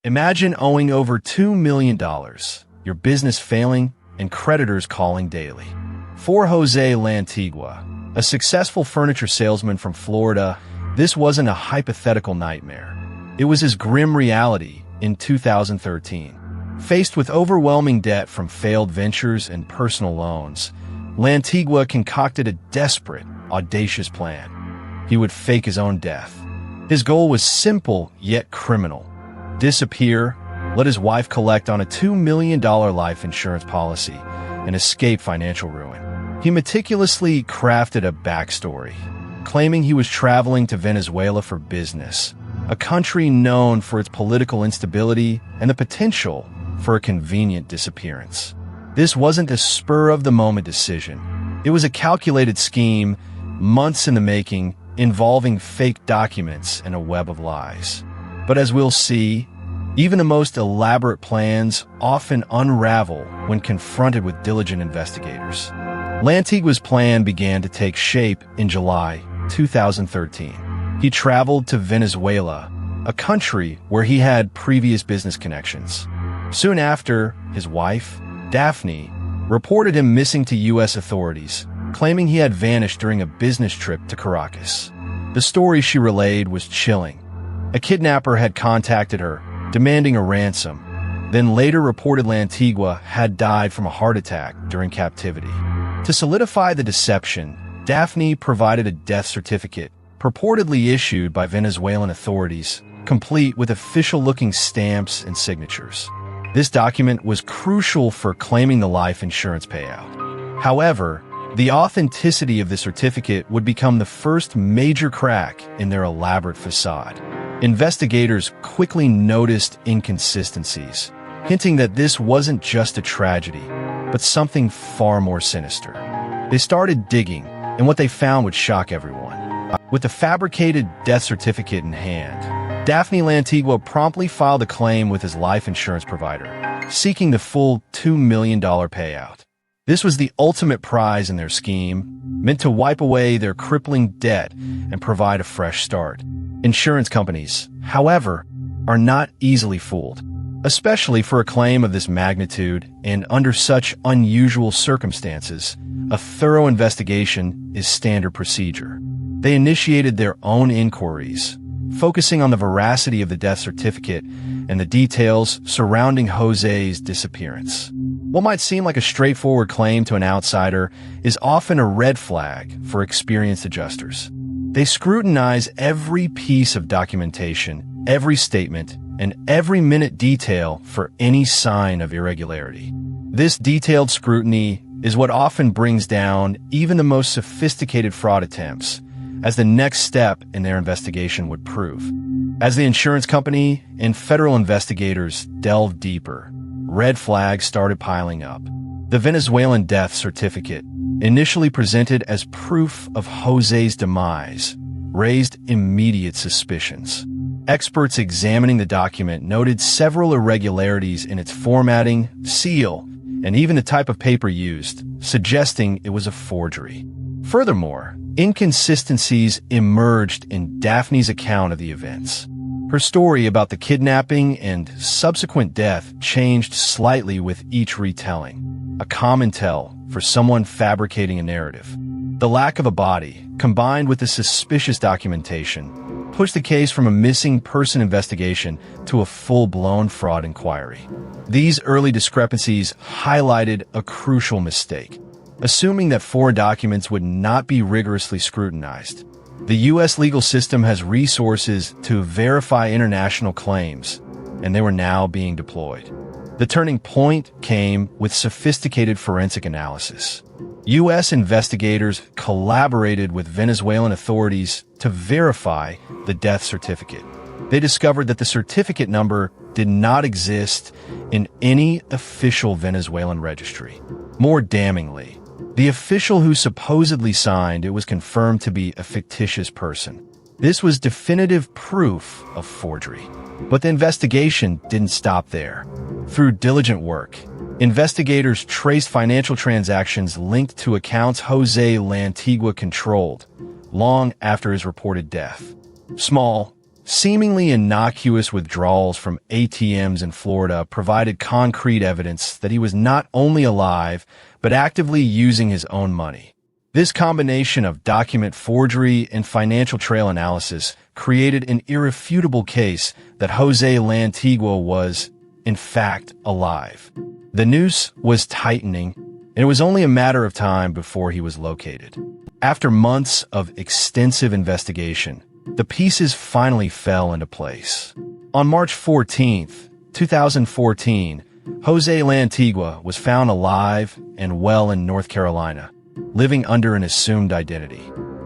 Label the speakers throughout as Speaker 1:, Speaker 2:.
Speaker 1: Imagine owing over $2 million, your business failing, and creditors calling daily. For Jose Lantigua, a successful furniture salesman from Florida, this wasn't a hypothetical nightmare. It was his grim reality in 2013. Faced with overwhelming debt from failed ventures and personal loans, Lantigua concocted a desperate, audacious plan. He would fake his own death. His goal was simple yet criminal. Disappear, let his wife collect on a $2 million life insurance policy, and escape financial ruin. He meticulously crafted a backstory, claiming he was traveling to Venezuela for business, a country known for its political instability and the potential for a convenient disappearance. This wasn't a spur-of-the-moment decision. It was a calculated scheme, months in the making, involving fake documents and a web of lies. But as we'll see, even the most elaborate plans often unravel when confronted with diligent investigators. Lantigua's plan began to take shape in July 2013. He traveled to Venezuela, a country where he had previous business connections. Soon after, his wife, Daphne, reported him missing to U.S. authorities, claiming he had vanished during a business trip to Caracas. The story she relayed was chilling. A kidnapper had contacted her, demanding a ransom, then later reported Lantigua had died from a heart attack during captivity. To solidify the deception, Daphne provided a death certificate, purportedly issued by Venezuelan authorities, complete with official-looking stamps and signatures. This document was crucial for claiming the life insurance payout. However, the authenticity of the certificate would become the first major crack in their elaborate facade. Investigators quickly noticed inconsistencies, hinting that this wasn't just a tragedy, but something far more sinister. They started digging, and what they found would shock everyone. With the fabricated death certificate in hand, Daphne Lantigua promptly filed a claim with his life insurance provider, seeking the full $2 million payout. This was the ultimate prize in their scheme, meant to wipe away their crippling debt and provide a fresh start. Insurance companies, however, are not easily fooled, especially for a claim of this magnitude and under such unusual circumstances. A thorough investigation is standard procedure. They initiated their own inquiries, focusing on the veracity of the death certificate and the details surrounding Jose's disappearance. What might seem like a straightforward claim to an outsider is often a red flag for experienced adjusters. They scrutinize every piece of documentation, every statement, and every minute detail for any sign of irregularity. This detailed scrutiny is what often brings down even the most sophisticated fraud attempts, as the next step in their investigation would prove. As the insurance company and federal investigators delved deeper, red flags started piling up. The Venezuelan death certificate, initially presented as proof of Jose's demise, raised immediate suspicions. Experts examining the document noted several irregularities in its formatting, seal, and even the type of paper used, suggesting it was a forgery. Furthermore, inconsistencies emerged in Daphne's account of the events. Her story about the kidnapping and subsequent death changed slightly with each retelling, a common tell for someone fabricating a narrative. The lack of a body, combined with the suspicious documentation, pushed the case from a missing person investigation to a full-blown fraud inquiry. These early discrepancies highlighted a crucial mistake. Assuming that foreign documents would not be rigorously scrutinized, the U.S. legal system has resources to verify international claims, and they were now being deployed. The turning point came with sophisticated forensic analysis. U.S. investigators collaborated with Venezuelan authorities to verify the death certificate. They discovered that the certificate number did not exist in any official Venezuelan registry. More damningly, the official who supposedly signed it was confirmed to be a fictitious person. This was definitive proof of forgery. But the investigation didn't stop there. Through diligent work, investigators traced financial transactions linked to accounts Jose Lantigua controlled long after his reported death. Small, seemingly innocuous withdrawals from ATMs in Florida provided concrete evidence that he was not only alive, but actively using his own money. This combination of document forgery and financial trail analysis created an irrefutable case that Jose Lantigua was, in fact, alive. The noose was tightening, and it was only a matter of time before he was located. After months of extensive investigation, the pieces finally fell into place. On March 14, 2014, Jose Lantigua was found alive and well in North Carolina, living under an assumed identity.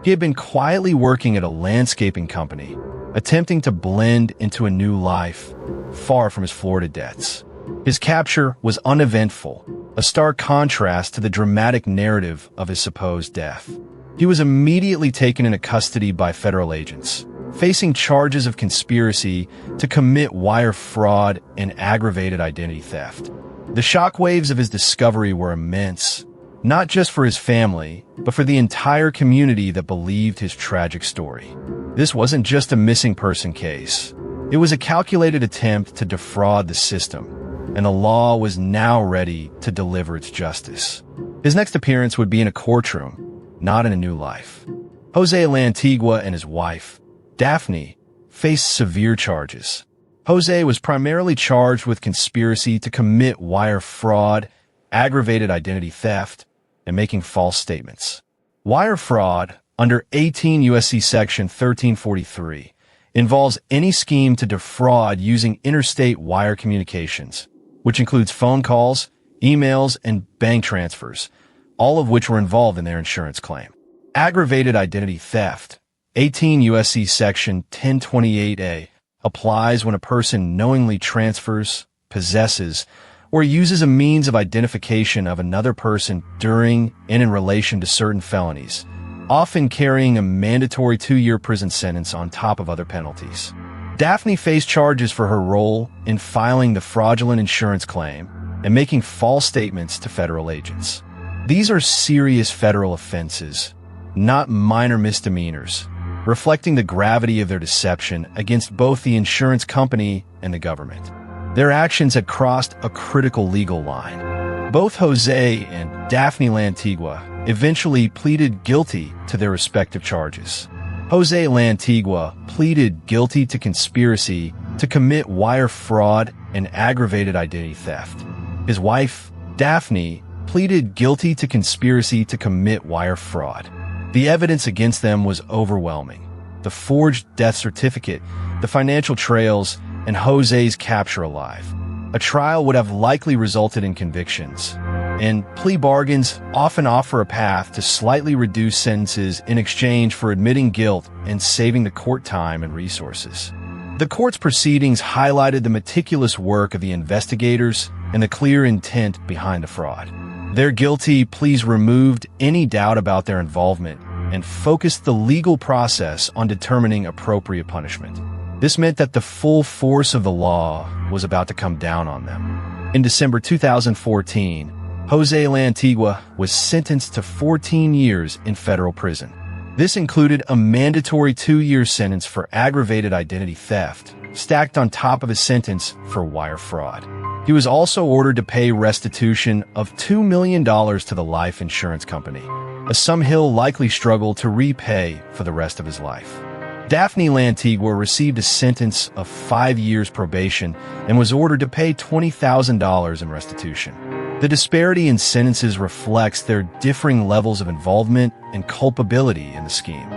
Speaker 1: He had been quietly working at a landscaping company, attempting to blend into a new life, far from his Florida debts. His capture was uneventful, a stark contrast to the dramatic narrative of his supposed death. He was immediately taken into custody by federal agents, facing charges of conspiracy to commit wire fraud and aggravated identity theft. The shockwaves of his discovery were immense, not just for his family, but for the entire community that believed his tragic story. This wasn't just a missing person case. It was a calculated attempt to defraud the system, and the law was now ready to deliver its justice. His next appearance would be in a courtroom, not in a new life. Jose Lantigua and his wife, Daphne, faced severe charges. Jose was primarily charged with conspiracy to commit wire fraud, aggravated identity theft, and making false statements. Wire fraud, under 18 U.S.C. Section 1343, involves any scheme to defraud using interstate wire communications, which includes phone calls, emails, and bank transfers, all of which were involved in their insurance claim. Aggravated identity theft, 18 U.S.C. Section 1028A, applies when a person knowingly transfers, possesses, or uses a means of identification of another person during and in relation to certain felonies, often carrying a mandatory 2-year prison sentence on top of other penalties. Daphne faced charges for her role in filing the fraudulent insurance claim and making false statements to federal agents. These are serious federal offenses, not minor misdemeanors, reflecting the gravity of their deception against both the insurance company and the government. Their actions had crossed a critical legal line. Both Jose and Daphne Lantigua eventually pleaded guilty to their respective charges. Jose Lantigua pleaded guilty to conspiracy to commit wire fraud and aggravated identity theft. His wife, Daphne, pleaded guilty to conspiracy to commit wire fraud. The evidence against them was overwhelming. The forged death certificate, the financial trails, and Jose's capture alive. A trial would have likely resulted in convictions, and plea bargains often offer a path to slightly reduce sentences in exchange for admitting guilt and saving the court time and resources. The court's proceedings highlighted the meticulous work of the investigators and the clear intent behind the fraud. Their guilty pleas removed any doubt about their involvement and focused the legal process on determining appropriate punishment. This meant that the full force of the law was about to come down on them. In December 2014, Jose Lantigua was sentenced to 14 years in federal prison. This included a mandatory 2-year sentence for aggravated identity theft, stacked on top of his sentence for wire fraud. He was also ordered to pay restitution of $2 million to the life insurance company, a sum he'll likely struggle to repay for the rest of his life. Daphne Lantigua received a sentence of 5 years probation and was ordered to pay $20,000 in restitution. The disparity in sentences reflects their differing levels of involvement and culpability in the scheme.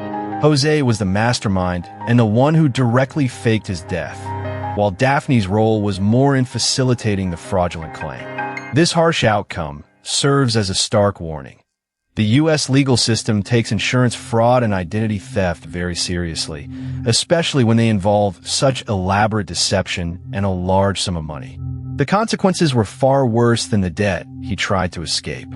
Speaker 1: Jose was the mastermind and the one who directly faked his death, while Daphne's role was more in facilitating the fraudulent claim. This harsh outcome serves as a stark warning. The U.S. legal system takes insurance fraud and identity theft very seriously, especially when they involve such elaborate deception and a large sum of money. The consequences were far worse than the debt he tried to escape.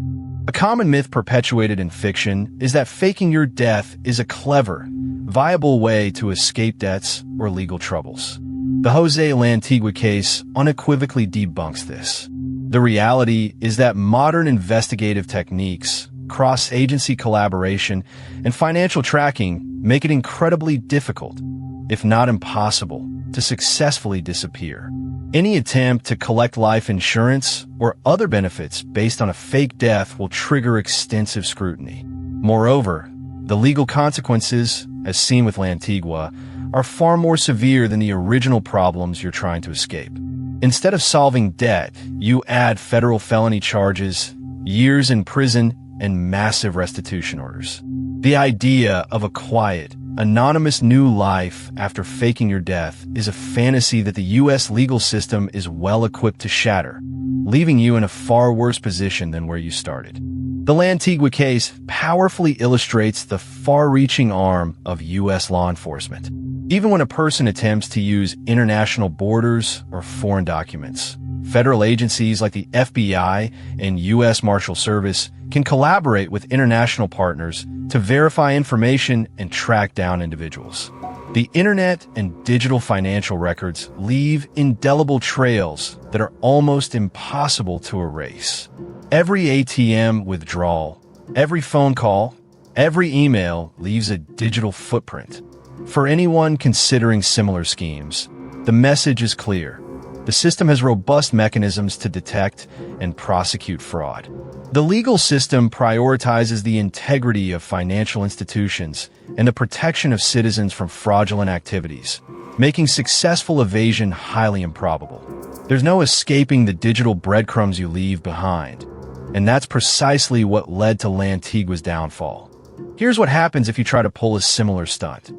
Speaker 1: A common myth perpetuated in fiction is that faking your death is a clever, viable way to escape debts or legal troubles. The Jose Lantigua case unequivocally debunks this. The reality is that modern investigative techniques, cross-agency collaboration, and financial tracking make it incredibly difficult, if not impossible, to successfully disappear. Any attempt to collect life insurance or other benefits based on a fake death will trigger extensive scrutiny. Moreover, the legal consequences, as seen with Lantigua, are far more severe than the original problems you're trying to escape. Instead of solving debt, you add federal felony charges, years in prison, and massive restitution orders. The idea of a quiet, anonymous new life after faking your death is a fantasy that the U.S. legal system is well equipped to shatter, leaving you in a far worse position than where you started. The Lantigua case powerfully illustrates the far-reaching arm of U.S. law enforcement. Even when a person attempts to use international borders or foreign documents, federal agencies like the FBI and U.S. Marshal Service can collaborate with international partners to verify information and track down individuals. The internet and digital financial records leave indelible trails that are almost impossible to erase. Every ATM withdrawal, every phone call, every email leaves a digital footprint. For anyone considering similar schemes, the message is clear. The system has robust mechanisms to detect and prosecute fraud. The legal system prioritizes the integrity of financial institutions and the protection of citizens from fraudulent activities, making successful evasion highly improbable. There's no escaping the digital breadcrumbs you leave behind, and that's precisely what led to Lantigua's downfall. Here's what happens if you try to pull a similar stunt.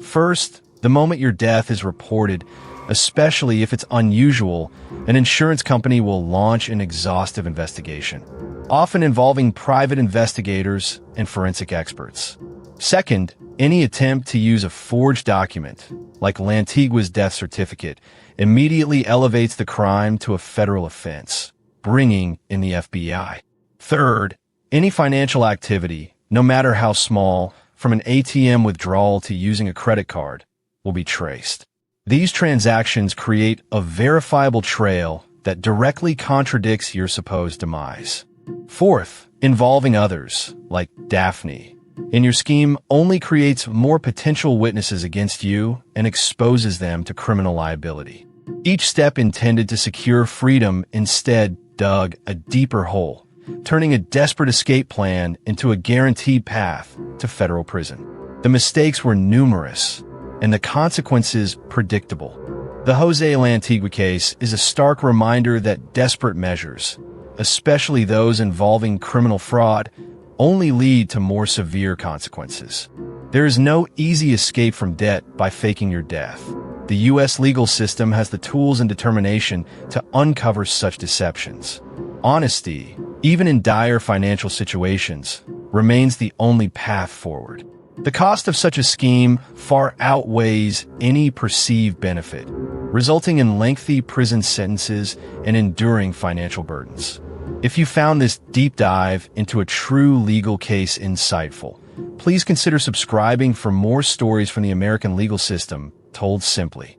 Speaker 1: First, the moment your death is reported, especially if it's unusual, an insurance company will launch an exhaustive investigation, often involving private investigators and forensic experts. Second, any attempt to use a forged document, like Lantigua's death certificate, immediately elevates the crime to a federal offense, bringing in the FBI. Third, any financial activity, no matter how small, from an ATM withdrawal to using a credit card, will be traced. These transactions create a verifiable trail that directly contradicts your supposed demise. Fourth, involving others, like Daphne, in your scheme only creates more potential witnesses against you and exposes them to criminal liability. Each step intended to secure freedom instead dug a deeper hole, turning a desperate escape plan into a guaranteed path to federal prison. The mistakes were numerous, and the consequences predictable. The Jose Lantigua case is a stark reminder that desperate measures, especially those involving criminal fraud, only lead to more severe consequences. There is no easy escape from debt by faking your death. The U.S. legal system has the tools and determination to uncover such deceptions. Honesty, even in dire financial situations, remains the only path forward. The cost of such a scheme far outweighs any perceived benefit, resulting in lengthy prison sentences and enduring financial burdens. If you found this deep dive into a true legal case insightful, please consider subscribing for more stories from the American legal system told simply.